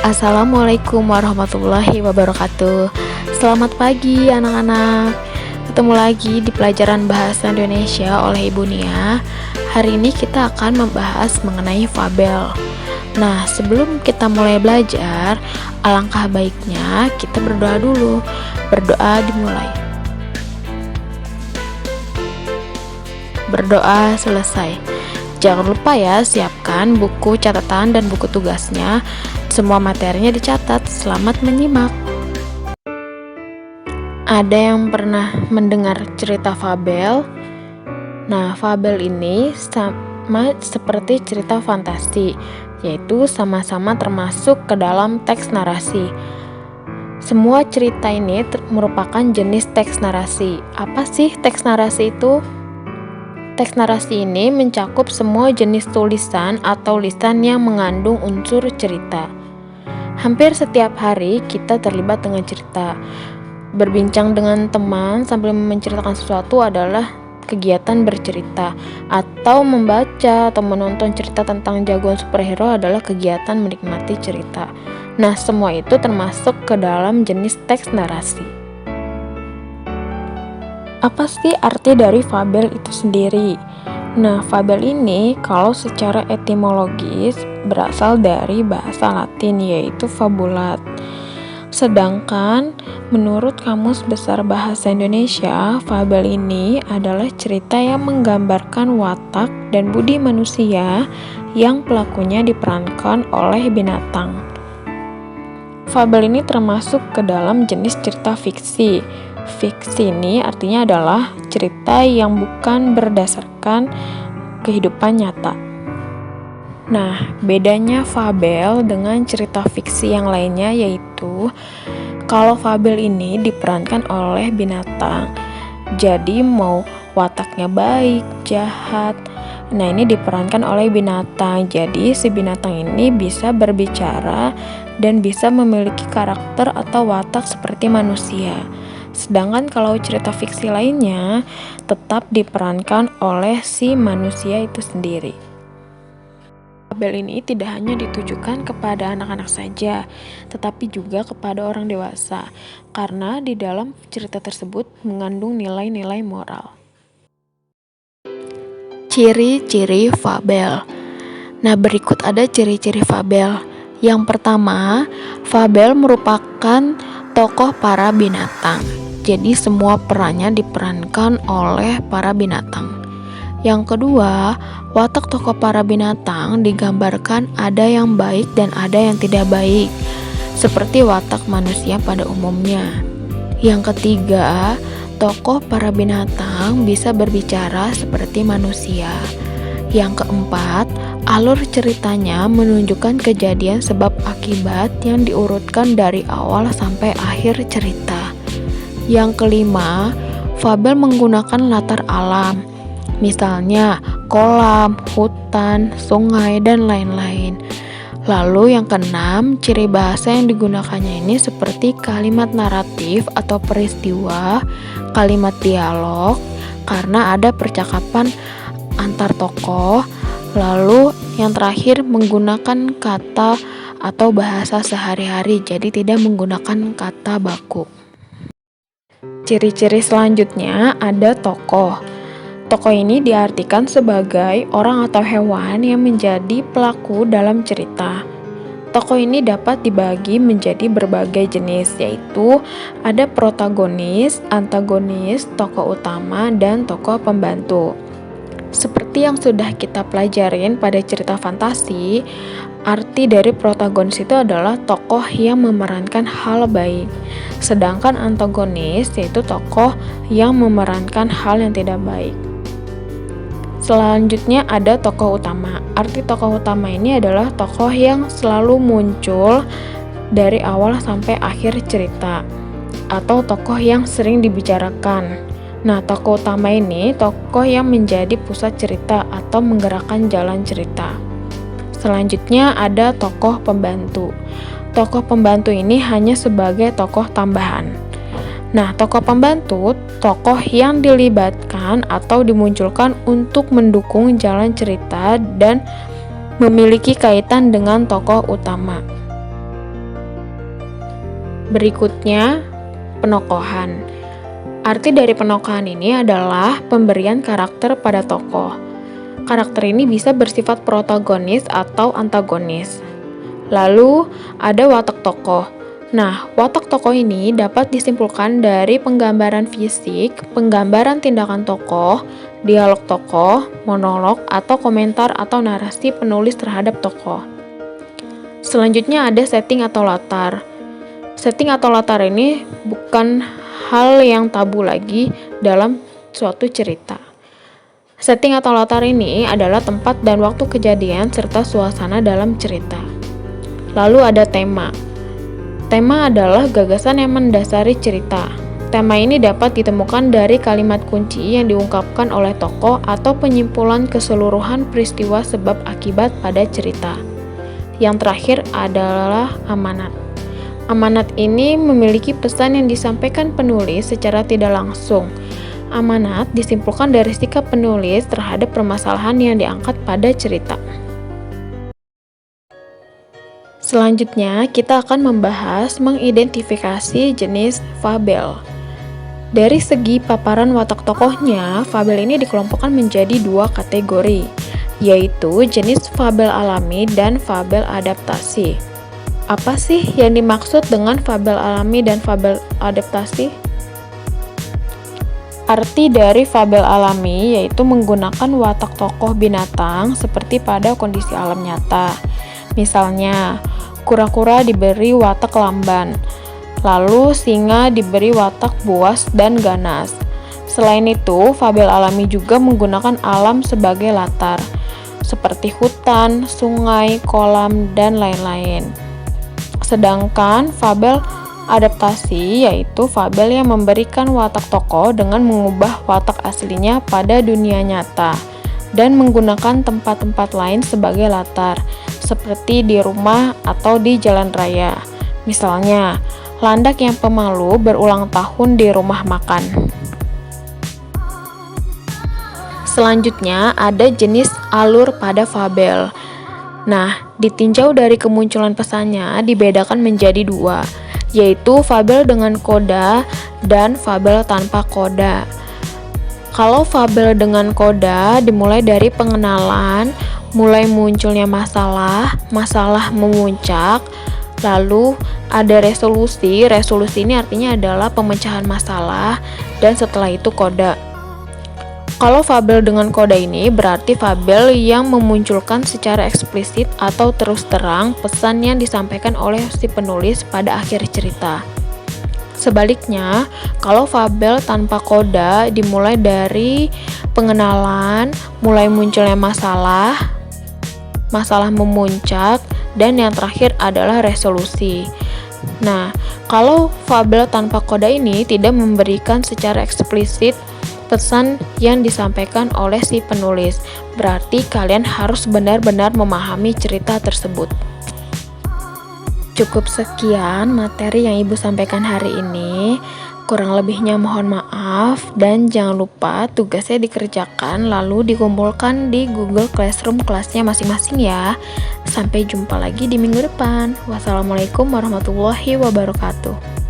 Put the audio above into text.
Assalamualaikum warahmatullahi wabarakatuh. Selamat pagi anak-anak. Ketemu lagi di pelajaran Bahasa Indonesia oleh Ibu Nia. Hari ini kita akan membahas mengenai fabel. Nah, sebelum kita mulai belajar, alangkah baiknya kita berdoa dulu. Berdoa dimulai. Berdoa selesai. Jangan lupa ya, siapkan buku catatan dan buku tugasnya. Semua materinya dicatat. Selamat menyimak. Ada yang pernah mendengar cerita fabel? Nah, fabel ini sama seperti cerita fantasi, yaitu sama-sama termasuk ke dalam teks narasi. Semua cerita ini merupakan jenis teks narasi. Apa sih teks narasi itu? Teks narasi ini mencakup semua jenis tulisan atau lisan yang mengandung unsur cerita. Hampir setiap hari kita terlibat dengan cerita. Berbincang dengan teman sambil menceritakan sesuatu adalah kegiatan bercerita, atau membaca atau menonton cerita tentang jagoan superhero adalah kegiatan menikmati cerita. Nah, semua itu termasuk ke dalam jenis teks narasi. Apa sih arti dari fabel itu sendiri? Nah, fabel ini kalau secara etimologis berasal dari bahasa Latin, yaitu fabulat. Sedangkan menurut Kamus Besar Bahasa Indonesia, fabel ini adalah cerita yang menggambarkan watak dan budi manusia yang pelakunya diperankan oleh binatang. Fabel ini termasuk ke dalam jenis cerita fiksi. Fiksi ini artinya adalah cerita yang bukan berdasarkan kehidupan nyata. Nah, bedanya fabel dengan cerita fiksi yang lainnya yaitu kalau fabel ini diperankan oleh binatang. Jadi mau wataknya baik, jahat, nah ini diperankan oleh binatang. Jadi si binatang ini bisa berbicara dan bisa memiliki karakter atau watak seperti manusia. Sedangkan kalau cerita fiksi lainnya tetap diperankan oleh si manusia itu sendiri. Fabel ini tidak hanya ditujukan kepada anak-anak saja, tetapi juga kepada orang dewasa, karena di dalam cerita tersebut mengandung nilai-nilai moral. Ciri-ciri fabel. Nah, berikut ada ciri-ciri fabel. Yang pertama, fabel merupakan tokoh para binatang. Jadi semua perannya diperankan oleh para binatang. Yang kedua, watak tokoh para binatang digambarkan ada yang baik dan ada yang tidak baik, seperti watak manusia pada umumnya. Yang ketiga, tokoh para binatang bisa berbicara seperti manusia. Yang keempat, alur ceritanya menunjukkan kejadian sebab akibat yang diurutkan dari awal sampai akhir cerita. Yang kelima, fabel menggunakan latar alam, misalnya kolam, hutan, sungai, dan lain-lain. Lalu yang keenam, ciri bahasa yang digunakannya ini seperti kalimat naratif atau peristiwa, kalimat dialog, karena ada percakapan antar tokoh. Lalu yang terakhir menggunakan kata atau bahasa sehari-hari, jadi tidak menggunakan kata baku. Ciri-ciri selanjutnya ada tokoh. Tokoh ini diartikan sebagai orang atau hewan yang menjadi pelaku dalam cerita. Tokoh ini dapat dibagi menjadi berbagai jenis, yaitu ada protagonis, antagonis, tokoh utama, dan tokoh pembantu. Seperti yang sudah kita pelajarin pada cerita fantasi, arti dari protagonis itu adalah tokoh yang memerankan hal baik. Sedangkan antagonis yaitu tokoh yang memerankan hal yang tidak baik. Selanjutnya ada tokoh utama. Arti tokoh utama ini adalah tokoh yang selalu muncul dari awal sampai akhir cerita, atau tokoh yang sering dibicarakan. Nah, tokoh utama ini tokoh yang menjadi pusat cerita atau menggerakkan jalan cerita. Selanjutnya ada tokoh pembantu. Tokoh pembantu ini hanya sebagai tokoh tambahan. Nah, tokoh pembantu, tokoh yang dilibatkan atau dimunculkan untuk mendukung jalan cerita dan memiliki kaitan dengan tokoh utama. Berikutnya, penokohan. Arti dari penokohan ini adalah pemberian karakter pada tokoh. Karakter ini bisa bersifat protagonis atau antagonis. Lalu, ada watak tokoh. Nah, watak tokoh ini dapat disimpulkan dari penggambaran fisik, penggambaran tindakan tokoh, dialog tokoh, monolog, atau komentar atau narasi penulis terhadap tokoh. Selanjutnya ada setting atau latar. Setting atau latar ini bukan hal yang tabu lagi dalam suatu cerita. Setting atau latar ini adalah tempat dan waktu kejadian serta suasana dalam cerita. Lalu ada tema. Tema adalah gagasan yang mendasari cerita. Tema ini dapat ditemukan dari kalimat kunci yang diungkapkan oleh tokoh atau penyimpulan keseluruhan peristiwa sebab akibat pada cerita. Yang terakhir adalah amanat. Amanat ini memiliki pesan yang disampaikan penulis secara tidak langsung. Amanat disimpulkan dari sikap penulis terhadap permasalahan yang diangkat pada cerita. Selanjutnya, kita akan membahas mengidentifikasi jenis fabel. Dari segi paparan watak tokohnya, fabel ini dikelompokkan menjadi dua kategori, yaitu jenis fabel alami dan fabel adaptasi. Apa sih yang dimaksud dengan fabel alami dan fabel adaptasi? Arti dari fabel alami yaitu menggunakan watak tokoh binatang seperti pada kondisi alam nyata. Misalnya, kura-kura diberi watak lamban, lalu singa diberi watak buas dan ganas. Selain itu, fabel alami juga menggunakan alam sebagai latar, seperti hutan, sungai, kolam, dan lain-lain. Sedangkan fabel adaptasi yaitu fabel yang memberikan watak tokoh dengan mengubah watak aslinya pada dunia nyata dan menggunakan tempat-tempat lain sebagai latar, seperti di rumah atau di jalan raya. Misalnya, landak yang pemalu berulang tahun di rumah makan. Selanjutnya ada jenis alur pada fabel. Nah, ditinjau dari kemunculan pesannya dibedakan menjadi dua, yaitu fabel dengan koda dan fabel tanpa koda. Kalau fabel dengan koda dimulai dari pengenalan, mulai munculnya masalah memuncak, lalu ada resolusi ini artinya adalah pemecahan masalah, dan setelah itu koda. Kalau fabel dengan koda ini berarti fabel yang memunculkan secara eksplisit atau terus terang pesan yang disampaikan oleh si penulis pada akhir cerita. Sebaliknya, kalau fabel tanpa koda dimulai dari pengenalan, mulai munculnya masalah memuncak, dan yang terakhir adalah resolusi. Nah, kalau fabel tanpa koda ini tidak memberikan secara eksplisit pesan yang disampaikan oleh si penulis, berarti kalian harus benar-benar memahami cerita tersebut. Cukup sekian materi yang Ibu sampaikan hari ini. Kurang lebihnya mohon maaf, dan jangan lupa tugasnya dikerjakan lalu dikumpulkan di Google Classroom kelasnya masing-masing ya. Sampai jumpa lagi di minggu depan. Wassalamualaikum warahmatullahi wabarakatuh.